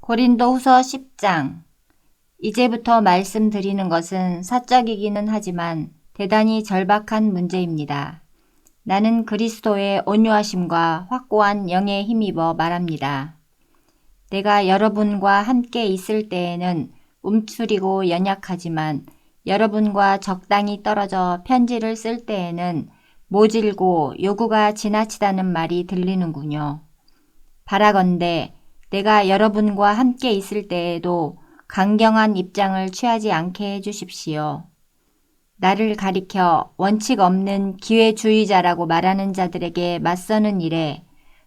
고린도후서 10장. 이제부터 말씀드리는 것은 사적이기는 하지만 대단히 절박한 문제입니다. 나는 그리스도의 온유하심과 확고한 영에 힘입어 말합니다. 내가 여러분과 함께 있을 때에는 움츠리고 연약하지만 여러분과 적당히 떨어져 편지를 쓸 때에는 모질고 요구가 지나치다는 말이 들리는군요. 바라건대 내가 여러분과 함께 있을 때에도 강경한 입장을 취하지 않게 해주십시오. 나를 가리켜 원칙 없는 기회주의자라고 말하는 자들에게 맞서는 일에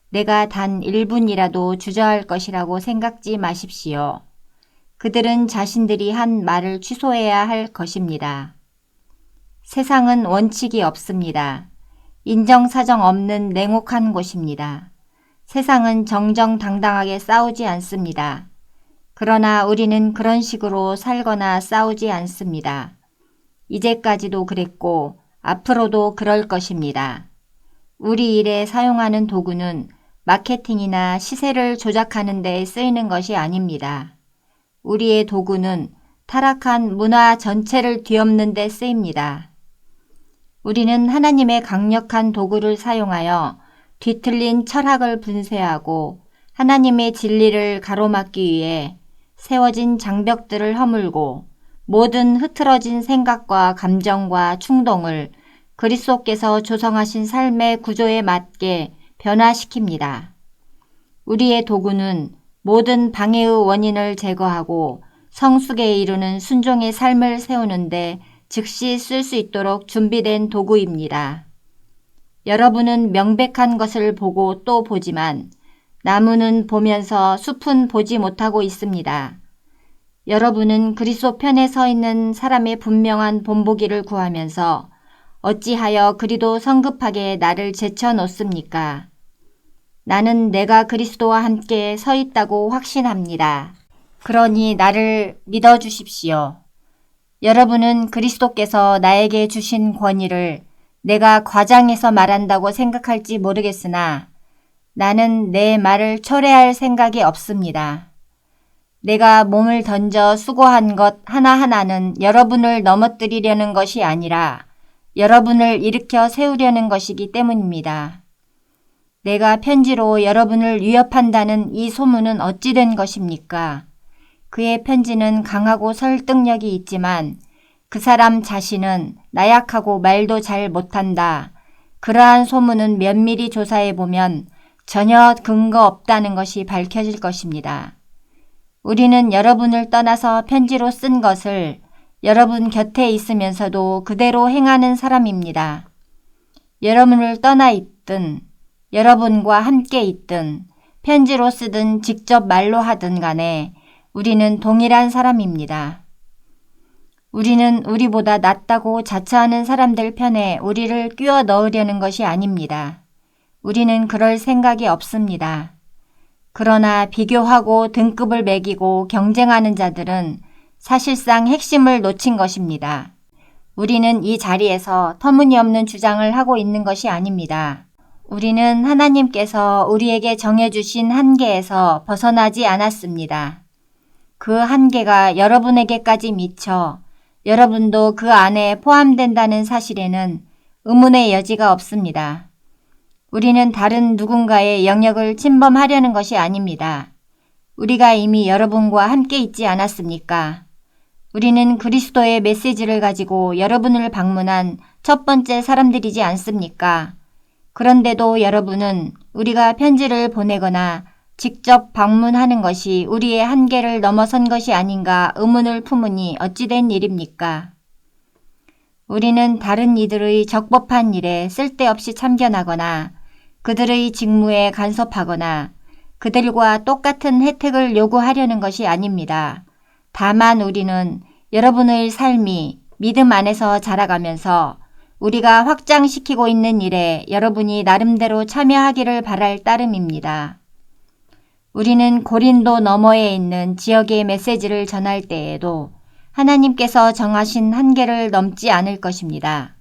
내가 단 1분이라도 주저할 것이라고 생각지 마십시오. 그들은 자신들이 한 말을 취소해야 할 것입니다. 세상은 원칙이 없습니다. 인정사정 없는 냉혹한 곳입니다. 세상은 정정당당하게 싸우지 않습니다. 그러나 우리는 그런 식으로 살거나 싸우지 않습니다. 이제까지도 그랬고 앞으로도 그럴 것입니다. 우리 일에 사용하는 도구는 마케팅이나 시세를 조작하는 데 쓰이는 것이 아닙니다. 우리의 도구는 타락한 문화 전체를 뒤엎는 데 쓰입니다. 우리는 하나님의 강력한 도구를 사용하여 뒤틀린 철학을 분쇄하고 하나님의 진리를 가로막기 위해 세워진 장벽들을 허물고 모든 흐트러진 생각과 감정과 충동을 그리스도께서 조성하신 삶의 구조에 맞게 변화시킵니다. 우리의 도구는 모든 방해의 원인을 제거하고 성숙에 이르는 순종의 삶을 세우는데 즉시 쓸 수 있도록 준비된 도구입니다. 여러분은 명백한 것을 보고 또 보지만 나무는 보면서 숲은 보지 못하고 있습니다. 여러분은 그리스도 편에 서 있는 사람의 분명한 본보기를 구하면서 어찌하여 그리도 성급하게 나를 제쳐놓습니까? 나는 내가 그리스도와 함께 서 있다고 확신합니다. 그러니 나를 믿어주십시오. 여러분은 그리스도께서 나에게 주신 권위를 내가 과장해서 말한다고 생각할지 모르겠으나 나는 내 말을 초래할 생각이 없습니다. 내가 몸을 던져 수고한 것 하나하나는 여러분을 넘어뜨리려는 것이 아니라 여러분을 일으켜 세우려는 것이기 때문입니다. 내가 편지로 여러분을 위협한다는 이 소문은 어찌 된 것입니까? 그의 편지는 강하고 설득력이 있지만 그 사람 자신은 나약하고 말도 잘 못한다. 그러한 소문은 면밀히 조사해보면 전혀 근거 없다는 것이 밝혀질 것입니다. 우리는 여러분을 떠나서 편지로 쓴 것을 여러분 곁에 있으면서도 그대로 행하는 사람입니다. 여러분을 떠나 있든 여러분과 함께 있든 편지로 쓰든 직접 말로 하든 간에 우리는 동일한 사람입니다. 우리는 우리보다 낫다고 자처하는 사람들 편에 우리를 끼워 넣으려는 것이 아닙니다. 우리는 그럴 생각이 없습니다. 그러나 비교하고 등급을 매기고 경쟁하는 자들은 사실상 핵심을 놓친 것입니다. 우리는 이 자리에서 터무니없는 주장을 하고 있는 것이 아닙니다. 우리는 하나님께서 우리에게 정해주신 한계에서 벗어나지 않았습니다. 그 한계가 여러분에게까지 미쳐 여러분도 그 안에 포함된다는 사실에는 의문의 여지가 없습니다. 우리는 다른 누군가의 영역을 침범하려는 것이 아닙니다. 우리가 이미 여러분과 함께 있지 않았습니까? 우리는 그리스도의 메시지를 가지고 여러분을 방문한 첫 번째 사람들이지 않습니까? 그런데도 여러분은 우리가 편지를 보내거나 직접 방문하는 것이 우리의 한계를 넘어선 것이 아닌가 의문을 품으니 어찌된 일입니까? 우리는 다른 이들의 적법한 일에 쓸데없이 참견하거나 그들의 직무에 간섭하거나 그들과 똑같은 혜택을 요구하려는 것이 아닙니다. 다만 우리는 여러분의 삶이 믿음 안에서 자라가면서 우리가 확장시키고 있는 일에 여러분이 나름대로 참여하기를 바랄 따름입니다. 우리는 고린도 너머에 있는 지역의 메시지를 전할 때에도 하나님께서 정하신 한계를 넘지 않을 것입니다.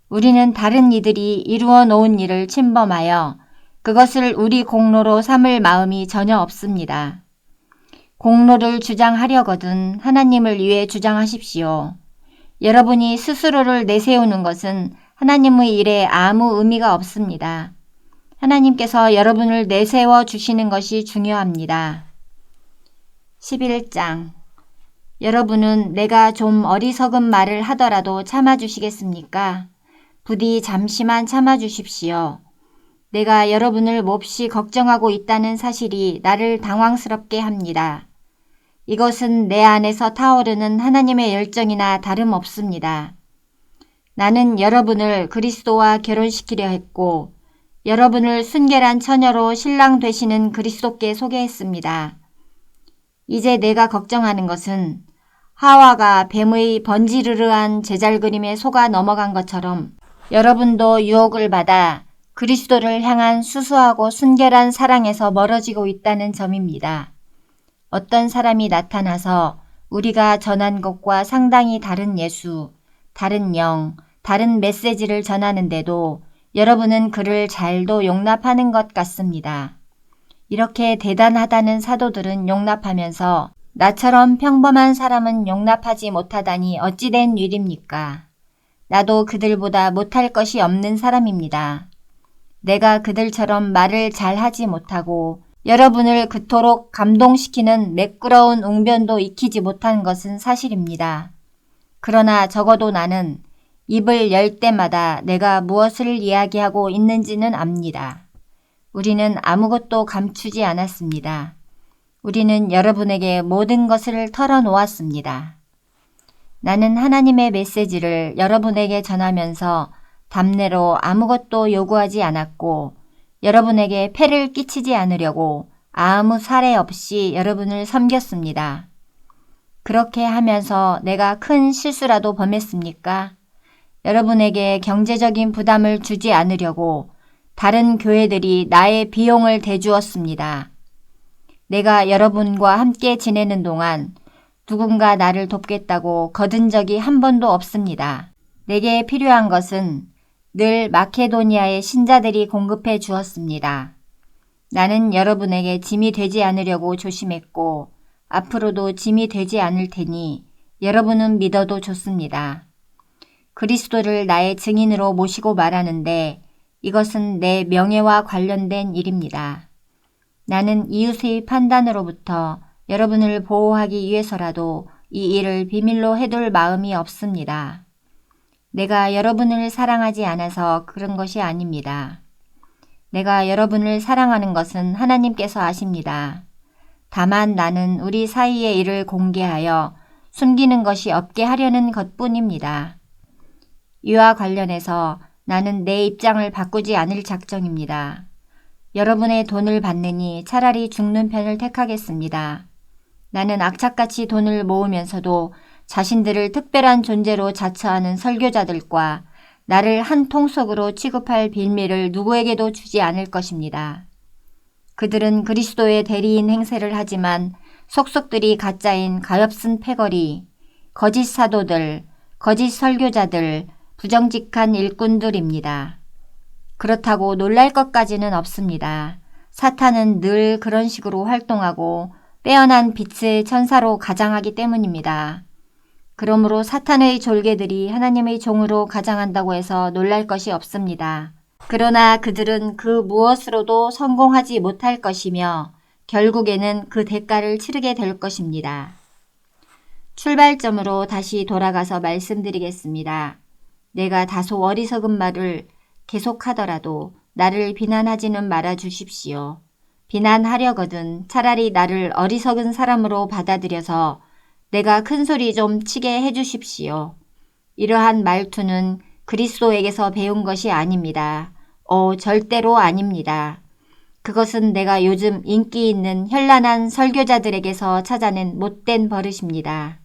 우리는 다른 이들이 이루어 놓은 일을 침범하여 그것을 우리 공로로 삼을 마음이 전혀 없습니다. 공로를 주장하려거든 하나님을 위해 주장하십시오. 여러분이 스스로를 내세우는 것은 하나님의 일에 아무 의미가 없습니다. 하나님께서 여러분을 내세워 주시는 것이 중요합니다. 11장. 여러분은 내가 좀 어리석은 말을 하더라도 참아주시겠습니까? 부디 잠시만 참아주십시오. 내가 여러분을 몹시 걱정하고 있다는 사실이 나를 당황스럽게 합니다. 이것은 내 안에서 타오르는 하나님의 열정이나 다름없습니다. 나는 여러분을 그리스도와 결혼시키려 했고 여러분을 순결한 처녀로 신랑 되시는 그리스도께 소개했습니다. 이제 내가 걱정하는 것은 하와가 뱀의 번지르르한 제잘그림에 속아 넘어간 것처럼 여러분도 유혹을 받아 그리스도를 향한 수수하고 순결한 사랑에서 멀어지고 있다는 점입니다. 어떤 사람이 나타나서 우리가 전한 것과 상당히 다른 예수, 다른 영, 다른 메시지를 전하는데도 여러분은 그를 잘도 용납하는 것 같습니다. 이렇게 대단하다는 사도들은 용납하면서 나처럼 평범한 사람은 용납하지 못하다니 어찌 된 일입니까? 나도 그들보다 못할 것이 없는 사람입니다. 내가 그들처럼 말을 잘하지 못하고 여러분을 그토록 감동시키는 매끄러운 웅변도 익히지 못한 것은 사실입니다. 그러나 적어도 나는 입을 열 때마다 내가 무엇을 이야기하고 있는지는 압니다. 우리는 아무것도 감추지 않았습니다. 우리는 여러분에게 모든 것을 털어놓았습니다. 나는 하나님의 메시지를 여러분에게 전하면서 답례로 아무것도 요구하지 않았고 여러분에게 폐를 끼치지 않으려고 아무 사례 없이 여러분을 섬겼습니다. 그렇게 하면서 내가 큰 실수라도 범했습니까? 여러분에게 경제적인 부담을 주지 않으려고 다른 교회들이 나의 비용을 대주었습니다. 내가 여러분과 함께 지내는 동안 누군가 나를 돕겠다고 거둔 적이 한 번도 없습니다. 내게 필요한 것은 늘 마케도니아의 신자들이 공급해 주었습니다. 나는 여러분에게 짐이 되지 않으려고 조심했고 앞으로도 짐이 되지 않을 테니 여러분은 믿어도 좋습니다. 그리스도를 나의 증인으로 모시고 말하는데 이것은 내 명예와 관련된 일입니다. 나는 이웃의 판단으로부터 여러분을 보호하기 위해서라도 이 일을 비밀로 해둘 마음이 없습니다. 내가 여러분을 사랑하지 않아서 그런 것이 아닙니다. 내가 여러분을 사랑하는 것은 하나님께서 아십니다. 다만 나는 우리 사이의 일을 공개하여 숨기는 것이 없게 하려는 것뿐입니다. 이와 관련해서 나는 내 입장을 바꾸지 않을 작정입니다. 여러분의 돈을 받느니 차라리 죽는 편을 택하겠습니다. 나는 악착같이 돈을 모으면서도 자신들을 특별한 존재로 자처하는 설교자들과 나를 한 통속으로 취급할 빌미를 누구에게도 주지 않을 것입니다. 그들은 그리스도의 대리인 행세를 하지만 속속들이 가짜인 가엾은 패거리, 거짓 사도들, 거짓 설교자들, 부정직한 일꾼들입니다. 그렇다고 놀랄 것까지는 없습니다. 사탄은 늘 그런 식으로 활동하고 빼어난 빛의 천사로 가장하기 때문입니다. 그러므로 사탄의 졸개들이 하나님의 종으로 가장한다고 해서 놀랄 것이 없습니다. 그러나 그들은 그 무엇으로도 성공하지 못할 것이며 결국에는 그 대가를 치르게 될 것입니다. 출발점으로 다시 돌아가서 말씀드리겠습니다. 내가 다소 어리석은 말을 계속하더라도 나를 비난하지는 말아 주십시오. 비난하려거든 차라리 나를 어리석은 사람으로 받아들여서 내가 큰 소리 좀 치게 해주십시오. 이러한 말투는 그리스도에게서 배운 것이 아닙니다. 절대로 아닙니다. 그것은 내가 요즘 인기 있는 현란한 설교자들에게서 찾아낸 못된 버릇입니다.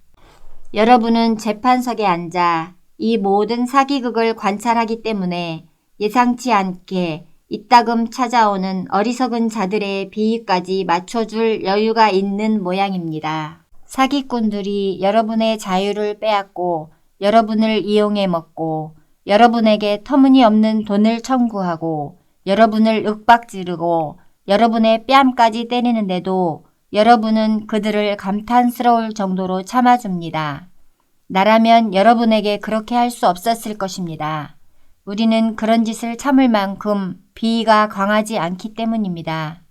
여러분은 재판석에 앉아 이 모든 사기극을 관찰하기 때문에 예상치 않게 이따금 찾아오는 어리석은 자들의 비위까지 맞춰줄 여유가 있는 모양입니다. 사기꾼들이 여러분의 자유를 빼앗고 여러분을 이용해 먹고 여러분에게 터무니없는 돈을 청구하고 여러분을 윽박지르고 여러분의 뺨까지 때리는데도 여러분은 그들을 감탄스러울 정도로 참아줍니다. 나라면 여러분에게 그렇게 할 수 없었을 것입니다. 우리는 그런 짓을 참을 만큼 비위가 강하지 않기 때문입니다.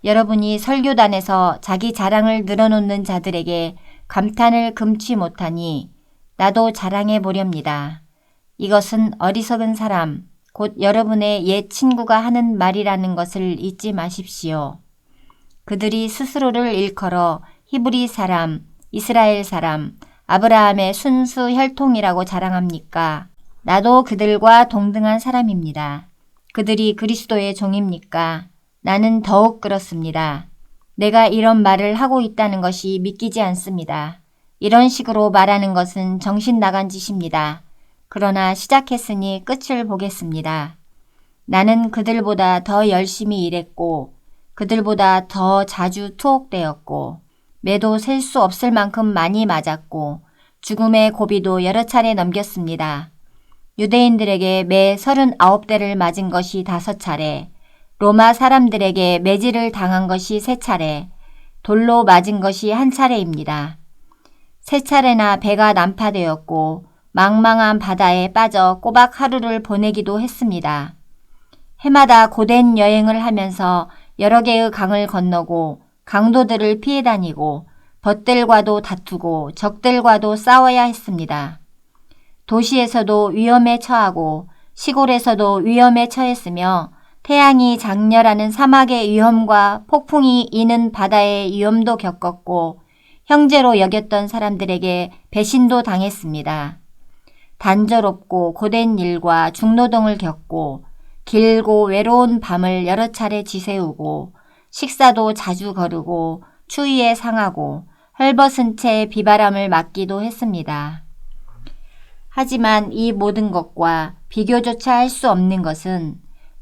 여러분이 설교단에서 자기 자랑을 늘어놓는 자들에게 감탄을 금치 못하니 나도 자랑해 보렵니다. 이것은 어리석은 사람, 곧 여러분의 옛 친구가 하는 말이라는 것을 잊지 마십시오. 그들이 스스로를 일컬어 히브리 사람, 이스라엘 사람, 아브라함의 순수 혈통이라고 자랑합니까? 나도 그들과 동등한 사람입니다. 그들이 그리스도의 종입니까? 나는 더욱 그렇습니다. 내가 이런 말을 하고 있다는 것이 믿기지 않습니다. 이런 식으로 말하는 것은 정신 나간 짓입니다. 그러나 시작했으니 끝을 보겠습니다. 나는 그들보다 더 열심히 일했고 그들보다 더 자주 투옥되었고 매도 셀 수 없을 만큼 많이 맞았고 죽음의 고비도 여러 차례 넘겼습니다. 유대인들에게 매 39대를 맞은 것이 5차례, 로마 사람들에게 매질을 당한 것이 3차례, 돌로 맞은 것이 1차례입니다. 3차례나 배가 난파되었고 망망한 바다에 빠져 꼬박 하루를 보내기도 했습니다. 해마다 고된 여행을 하면서 여러 개의 강을 건너고 강도들을 피해 다니고 벗들과도 다투고 적들과도 싸워야 했습니다. 도시에서도 위험에 처하고 시골에서도 위험에 처했으며 태양이 장렬하는 사막의 위험과 폭풍이 이는 바다의 위험도 겪었고 형제로 여겼던 사람들에게 배신도 당했습니다. 단조롭고 고된 일과 중노동을 겪고 길고 외로운 밤을 여러 차례 지새우고 식사도 자주 거르고 추위에 상하고 헐벗은 채 비바람을 맞기도 했습니다. 하지만 이 모든 것과 비교조차 할 수 없는 것은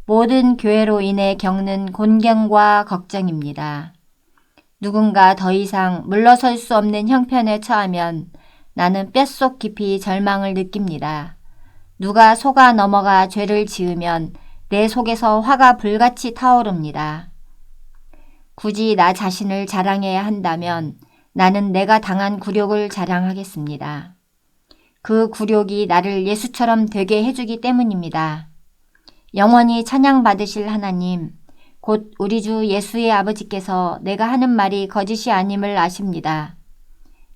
모든 교회로 인해 겪는 곤경과 걱정입니다. 누군가 더 이상 물러설 수 없는 형편에 처하면 나는 뼛속 깊이 절망을 느낍니다. 누가 속아 넘어가 죄를 지으면 내 속에서 화가 불같이 타오릅니다. 굳이 나 자신을 자랑해야 한다면 나는 내가 당한 굴욕을 자랑하겠습니다. 그 굴욕이 나를 예수처럼 되게 해주기 때문입니다. 영원히 찬양받으실 하나님, 곧 우리 주 예수의 아버지께서 내가 하는 말이 거짓이 아님을 아십니다.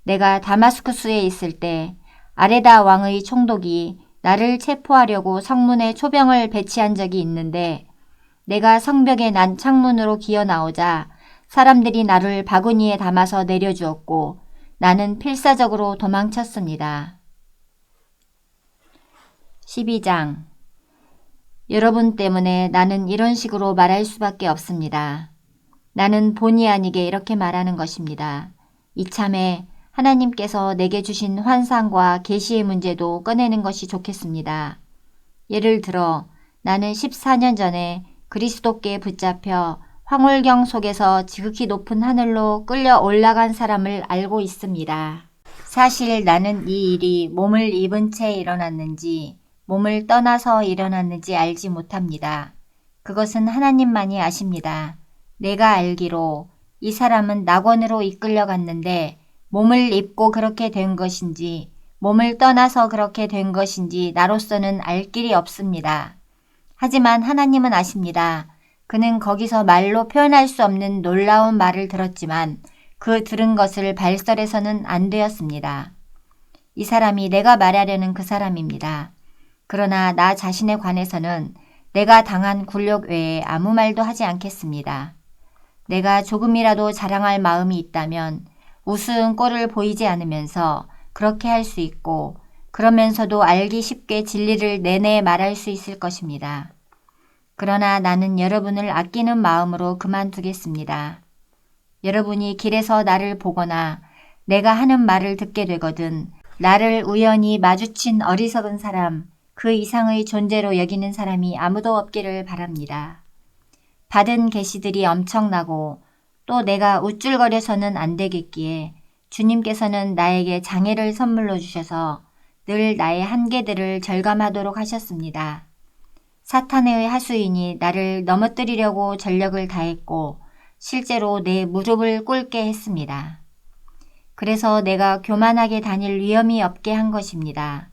내가 다마스쿠스에 있을 때 아레다 왕의 총독이 나를 체포하려고 성문에 초병을 배치한 적이 있는데 내가 성벽에 난 창문으로 기어 나오자 사람들이 나를 바구니에 담아서 내려주었고 나는 필사적으로 도망쳤습니다. 12장. 여러분 때문에 나는 이런 식으로 말할 수밖에 없습니다. 나는 본의 아니게 이렇게 말하는 것입니다. 이참에 하나님께서 내게 주신 환상과 계시의 문제도 꺼내는 것이 좋겠습니다. 예를 들어 나는 14년 전에 그리스도께 붙잡혀 황홀경 속에서 지극히 높은 하늘로 끌려 올라간 사람을 알고 있습니다. 사실 나는 이 일이 몸을 입은 채 일어났는지 몸을 떠나서 일어났는지 알지 못합니다. 그것은 하나님만이 아십니다. 내가 알기로 이 사람은 낙원으로 이끌려갔는데 몸을 입고 그렇게 된 것인지 몸을 떠나서 그렇게 된 것인지 나로서는 알 길이 없습니다. 하지만 하나님은 아십니다. 그는 거기서 말로 표현할 수 없는 놀라운 말을 들었지만 그 들은 것을 발설해서는 안 되었습니다. 이 사람이 내가 말하려는 그 사람입니다. 그러나 나 자신에 관해서는 내가 당한 굴욕 외에 아무 말도 하지 않겠습니다. 내가 조금이라도 자랑할 마음이 있다면 우스운 꼴을 보이지 않으면서 그렇게 할 수 있고 그러면서도 알기 쉽게 진리를 내내 말할 수 있을 것입니다. 그러나 나는 여러분을 아끼는 마음으로 그만두겠습니다. 여러분이 길에서 나를 보거나 내가 하는 말을 듣게 되거든 나를 우연히 마주친 어리석은 사람, 그 이상의 존재로 여기는 사람이 아무도 없기를 바랍니다. 받은 계시들이 엄청나고 또 내가 우쭐거려서는 안 되겠기에 주님께서는 나에게 장애를 선물로 주셔서 늘 나의 한계들을 절감하도록 하셨습니다. 사탄의 하수인이 나를 넘어뜨리려고 전력을 다했고 실제로 내 무릎을 꿇게 했습니다. 그래서 내가 교만하게 다닐 위험이 없게 한 것입니다.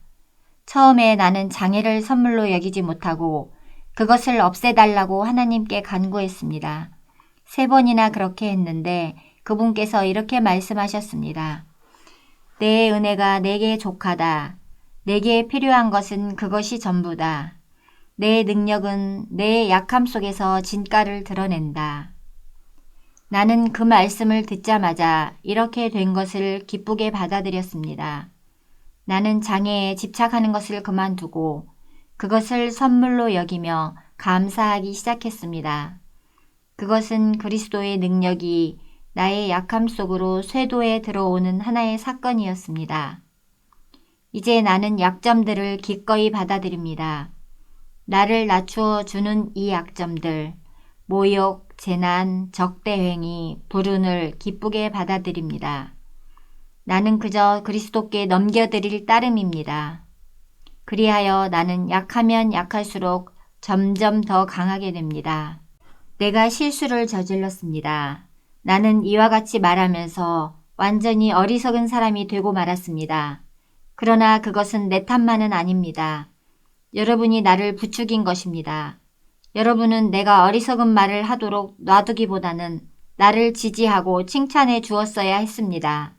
처음에 나는 장애를 선물로 여기지 못하고 그것을 없애달라고 하나님께 간구했습니다. 3번이나 그렇게 했는데 그분께서 이렇게 말씀하셨습니다. 내 은혜가 내게 족하다. 내게 필요한 것은 그것이 전부다. 내 능력은 내 약함 속에서 진가를 드러낸다. 나는 그 말씀을 듣자마자 이렇게 된 것을 기쁘게 받아들였습니다. 나는 장애에 집착하는 것을 그만두고 그것을 선물로 여기며 감사하기 시작했습니다. 그것은 그리스도의 능력이 나의 약함 속으로 쇄도에 들어오는 하나의 사건이었습니다. 이제 나는 약점들을 기꺼이 받아들입니다. 나를 낮추어 주는 이 약점들, 모욕, 재난, 적대행위, 불운을 기쁘게 받아들입니다. 나는 그저 그리스도께 넘겨드릴 따름입니다. 그리하여 나는 약하면 약할수록 점점 더 강하게 됩니다. 내가 실수를 저질렀습니다. 나는 이와 같이 말하면서 완전히 어리석은 사람이 되고 말았습니다. 그러나 그것은 내 탓만은 아닙니다. 여러분이 나를 부추긴 것입니다. 여러분은 내가 어리석은 말을 하도록 놔두기보다는 나를 지지하고 칭찬해 주었어야 했습니다.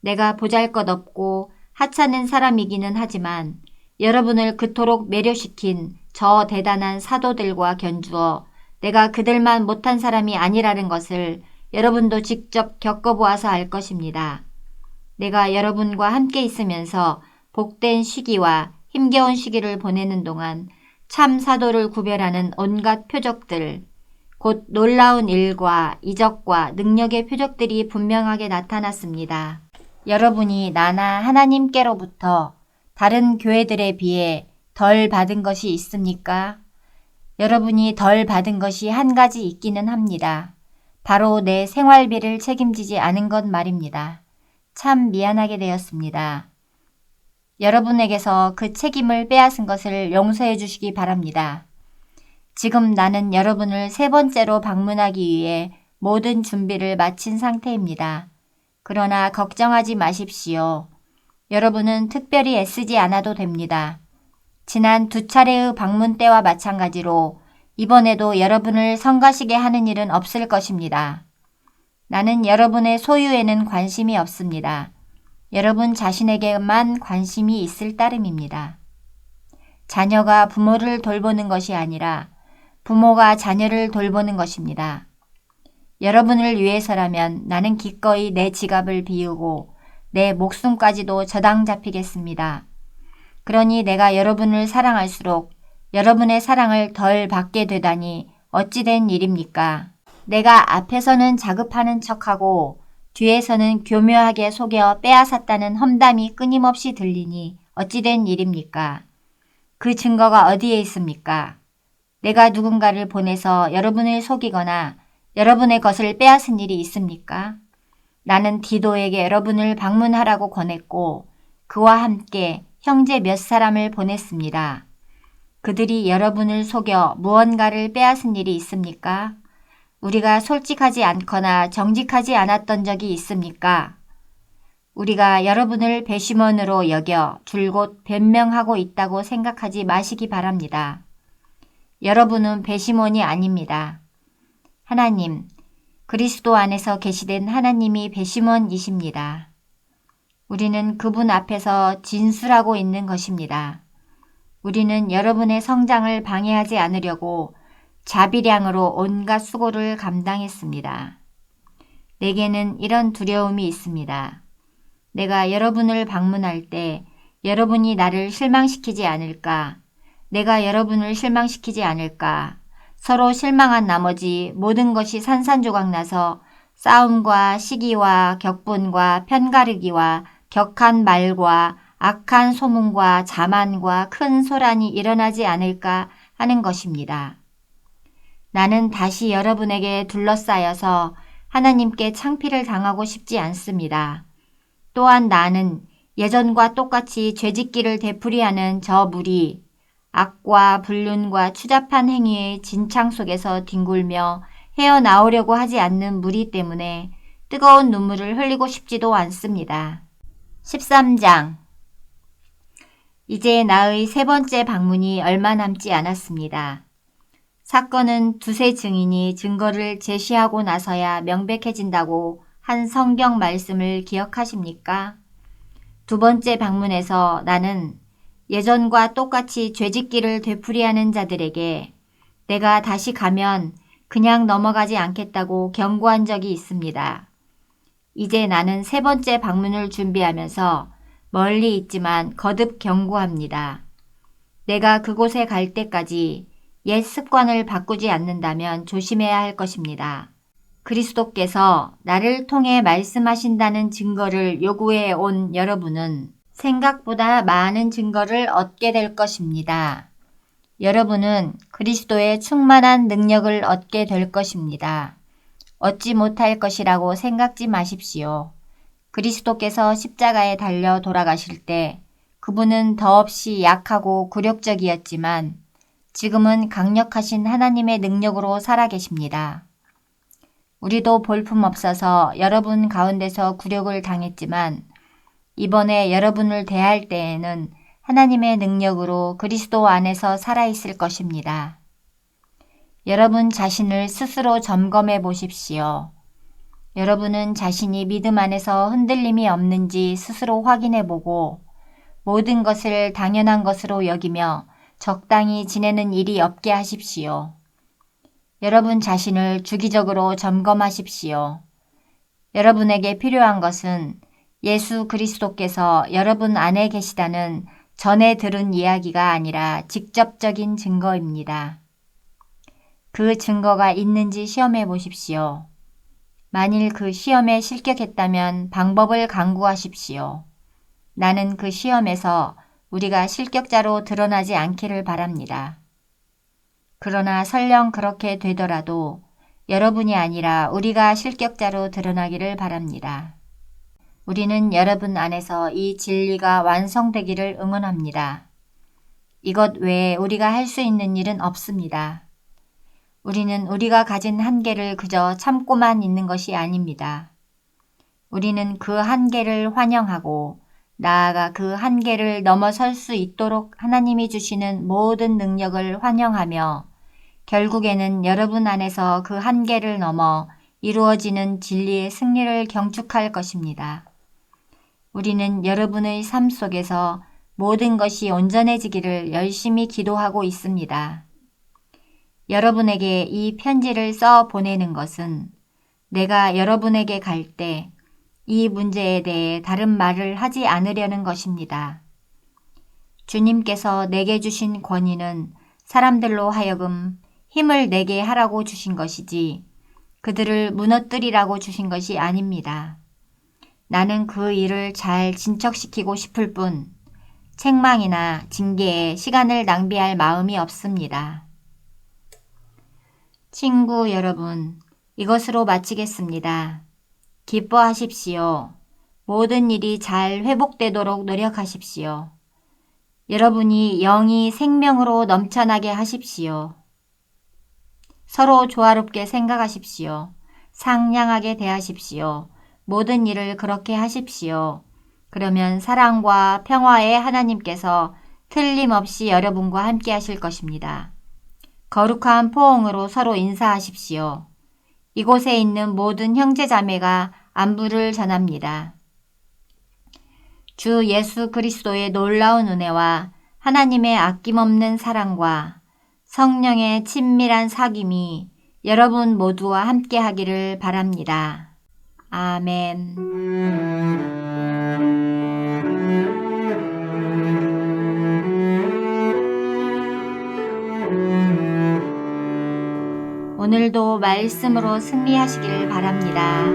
내가 보잘것없고 하찮은 사람이기는 하지만 여러분을 그토록 매료시킨 저 대단한 사도들과 견주어 내가 그들만 못한 사람이 아니라는 것을 여러분도 직접 겪어보아서 알 것입니다. 내가 여러분과 함께 있으면서 복된 시기와 힘겨운 시기를 보내는 동안 참 사도를 구별하는 온갖 표적들, 곧 놀라운 일과 이적과 능력의 표적들이 분명하게 나타났습니다. 여러분이 나나 하나님께로부터 다른 교회들에 비해 덜 받은 것이 있습니까? 여러분이 덜 받은 것이 한 가지 있기는 합니다. 바로 내 생활비를 책임지지 않은 것 말입니다. 참 미안하게 되었습니다. 여러분에게서 그 책임을 빼앗은 것을 용서해 주시기 바랍니다. 지금 나는 여러분을 3번째로 방문하기 위해 모든 준비를 마친 상태입니다. 그러나 걱정하지 마십시오. 여러분은 특별히 애쓰지 않아도 됩니다. 지난 2차례의 방문 때와 마찬가지로 이번에도 여러분을 성가시게 하는 일은 없을 것입니다. 나는 여러분의 소유에는 관심이 없습니다. 여러분 자신에게만 관심이 있을 따름입니다. 자녀가 부모를 돌보는 것이 아니라 부모가 자녀를 돌보는 것입니다. 여러분을 위해서라면 나는 기꺼이 내 지갑을 비우고 내 목숨까지도 저당 잡히겠습니다. 그러니 내가 여러분을 사랑할수록 여러분의 사랑을 덜 받게 되다니 어찌된 일입니까? 내가 앞에서는 자급하는 척하고 뒤에서는 교묘하게 속여 빼앗았다는 험담이 끊임없이 들리니 어찌된 일입니까? 그 증거가 어디에 있습니까? 내가 누군가를 보내서 여러분을 속이거나 여러분의 것을 빼앗은 일이 있습니까? 나는 디도에게 여러분을 방문하라고 권했고 그와 함께 형제 몇 사람을 보냈습니다. 그들이 여러분을 속여 무언가를 빼앗은 일이 있습니까? 우리가 솔직하지 않거나 정직하지 않았던 적이 있습니까? 우리가 여러분을 배심원으로 여겨 줄곧 변명하고 있다고 생각하지 마시기 바랍니다. 여러분은 배심원이 아닙니다. 하나님, 그리스도 안에서 계시된 하나님이 배심원이십니다. 우리는 그분 앞에서 진술하고 있는 것입니다. 우리는 여러분의 성장을 방해하지 않으려고 자비량으로 온갖 수고를 감당했습니다. 내게는 이런 두려움이 있습니다. 내가 여러분을 방문할 때 여러분이 나를 실망시키지 않을까? 내가 여러분을 실망시키지 않을까? 서로 실망한 나머지 모든 것이 산산조각 나서 싸움과 시기와 격분과 편가르기와 격한 말과 악한 소문과 자만과 큰 소란이 일어나지 않을까 하는 것입니다. 나는 다시 여러분에게 둘러싸여서 하나님께 창피를 당하고 싶지 않습니다. 또한 나는 예전과 똑같이 죄짓기를 되풀이하는 저 무리, 악과 불륜과 추잡한 행위의 진창 속에서 뒹굴며 헤어나오려고 하지 않는 무리 때문에 뜨거운 눈물을 흘리고 싶지도 않습니다. 13장. 이제 나의 세 번째 방문이 얼마 남지 않았습니다. 사건은 두세 증인이 증거를 제시하고 나서야 명백해진다고 한 성경 말씀을 기억하십니까? 두 번째 방문에서 나는 예전과 똑같이 죄짓기를 되풀이하는 자들에게 내가 다시 가면 그냥 넘어가지 않겠다고 경고한 적이 있습니다. 이제 나는 세 번째 방문을 준비하면서 멀리 있지만 거듭 경고합니다. 내가 그곳에 갈 때까지 옛 습관을 바꾸지 않는다면 조심해야 할 것입니다. 그리스도께서 나를 통해 말씀하신다는 증거를 요구해 온 여러분은 생각보다 많은 증거를 얻게 될 것입니다. 여러분은 그리스도의 충만한 능력을 얻게 될 것입니다. 얻지 못할 것이라고 생각지 마십시오. 그리스도께서 십자가에 달려 돌아가실 때 그분은 더없이 약하고 굴욕적이었지만 지금은 강력하신 하나님의 능력으로 살아계십니다. 우리도 볼품없어서 여러분 가운데서 굴욕을 당했지만 이번에 여러분을 대할 때에는 하나님의 능력으로 그리스도 안에서 살아있을 것입니다. 여러분 자신을 스스로 점검해 보십시오. 여러분은 자신이 믿음 안에서 흔들림이 없는지 스스로 확인해 보고 모든 것을 당연한 것으로 여기며 적당히 지내는 일이 없게 하십시오. 여러분 자신을 주기적으로 점검하십시오. 여러분에게 필요한 것은 예수 그리스도께서 여러분 안에 계시다는 전에 들은 이야기가 아니라 직접적인 증거입니다. 그 증거가 있는지 시험해 보십시오. 만일 그 시험에 실격했다면 방법을 강구하십시오. 나는 그 시험에서 우리가 실격자로 드러나지 않기를 바랍니다. 그러나 설령 그렇게 되더라도 여러분이 아니라 우리가 실격자로 드러나기를 바랍니다. 우리는 여러분 안에서 이 진리가 완성되기를 응원합니다. 이것 외에 우리가 할 수 있는 일은 없습니다. 우리는 우리가 가진 한계를 그저 참고만 있는 것이 아닙니다. 우리는 그 한계를 환영하고 나아가 그 한계를 넘어설 수 있도록 하나님이 주시는 모든 능력을 환영하며 결국에는 여러분 안에서 그 한계를 넘어 이루어지는 진리의 승리를 경축할 것입니다. 우리는 여러분의 삶 속에서 모든 것이 온전해지기를 열심히 기도하고 있습니다. 여러분에게 이 편지를 써 보내는 것은 내가 여러분에게 갈 때 이 문제에 대해 다른 말을 하지 않으려는 것입니다. 주님께서 내게 주신 권위는 사람들로 하여금 힘을 내게 하라고 주신 것이지 그들을 무너뜨리라고 주신 것이 아닙니다. 나는 그 일을 잘 진척시키고 싶을 뿐 책망이나 징계에 시간을 낭비할 마음이 없습니다. 친구 여러분, 이것으로 마치겠습니다. 기뻐하십시오. 모든 일이 잘 회복되도록 노력하십시오. 여러분이 영이 생명으로 넘쳐나게 하십시오. 서로 조화롭게 생각하십시오. 상냥하게 대하십시오. 모든 일을 그렇게 하십시오. 그러면 사랑과 평화의 하나님께서 틀림없이 여러분과 함께 하실 것입니다. 거룩한 포옹으로 서로 인사하십시오. 이곳에 있는 모든 형제자매가 안부를 전합니다. 주 예수 그리스도의 놀라운 은혜와 하나님의 아낌없는 사랑과 성령의 친밀한 사귐이 여러분 모두와 함께 하기를 바랍니다. 아멘. 오늘도 말씀으로 승리하시길 바랍니다.